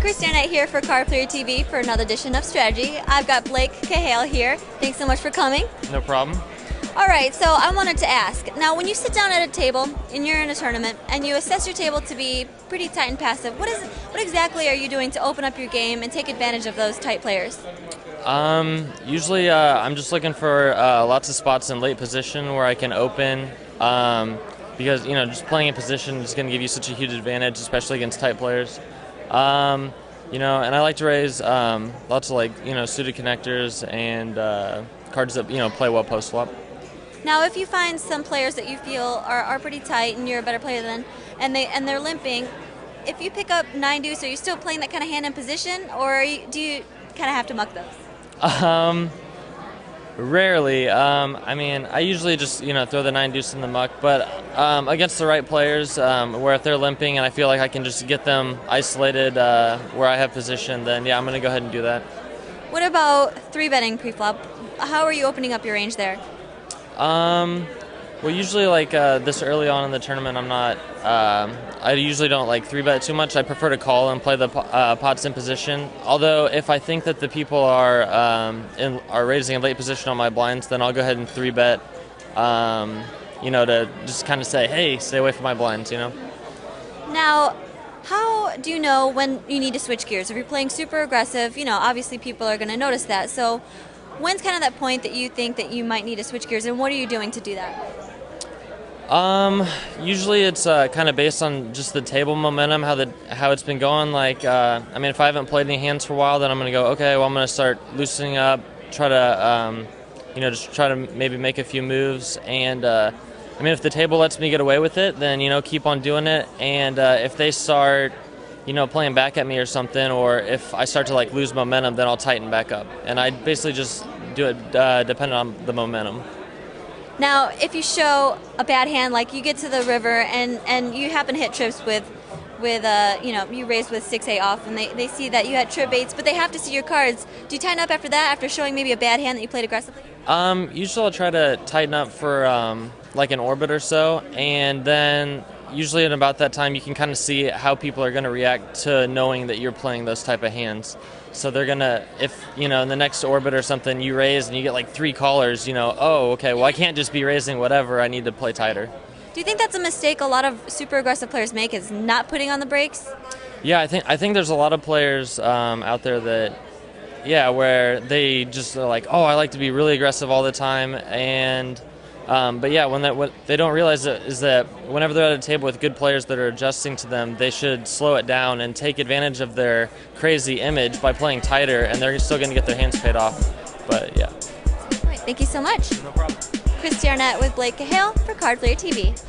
Chris Arnett here for Card Player TV for another edition of Strategy. I've got Blake Cahail here. Thanks so much for coming. No problem. All right, so I wanted to ask, now when you sit down at a table and you're in a tournament and you assess your table to be pretty tight and passive, what exactly are you doing to open up your game and take advantage of those tight players? Usually I'm just looking for lots of spots in late position where I can open because, just playing in position is going to give you such a huge advantage, especially against tight players. And I like to raise lots of suited connectors and cards that play well post flop. Now, if you find some players that you feel are pretty tight and you're a better player than, and they're limping, if you pick up 9 deuce, are you still playing that kind of hand in position, or do you kind of have to muck those? Rarely. I usually just throw the 9 deuce in the muck, but against the right players, where if they're limping and I feel like I can just get them isolated where I have position, then yeah, I'm going to go ahead and do that. What about 3-betting pre-flop? How are you opening up your range there? Well, usually this early on in the tournament, I'm not. I usually don't 3-bet too much. I prefer to call and play the pots in position. Although if I think that the people are raising a late position on my blinds, then I'll go ahead and 3-bet. To just kind of say, hey, stay away from my blinds. Now, how do you know when you need to switch gears? If you're playing super aggressive, obviously people are going to notice that. So when's kind of that point that you think that you might need to switch gears, and what are you doing to do that? Usually it's kind of based on just the table momentum, how it's been going. If I haven't played any hands for a while, then I'm going to go, okay, well, I'm going to start loosening up, try to, just try to maybe make a few moves. And, if the table lets me get away with it, then, keep on doing it. And if they start, playing back at me or something, or if I start to lose momentum, then I'll tighten back up. And I basically just do it depending on the momentum. Now, if you show a bad hand, like you get to the river and you happen to hit trips with you raised with 6-8 off, and they see that you had trip 8s, but they have to see your cards. Do you tighten up after that, after showing maybe a bad hand that you played aggressively? Usually I'll try to tighten up for an orbit or so, and then usually in about that time you can kind of see how people are going to react to knowing that you're playing those type of hands. So they're going to, if, in the next orbit or something you raise and you get 3 callers, oh, okay, well I can't just be raising whatever, I need to play tighter. Do you think that's a mistake a lot of super aggressive players make, is not putting on the brakes? Yeah, I think there's a lot of players out there that, where they just are like, oh, I like to be really aggressive all the time, and but yeah, what they don't realize is that whenever they're at a table with good players that are adjusting to them, they should slow it down and take advantage of their crazy image by playing tighter, and they're still going to get their hands paid off. But yeah. All right, thank you so much. No problem. Chris Arnett with Blake Cahail for Card Player TV.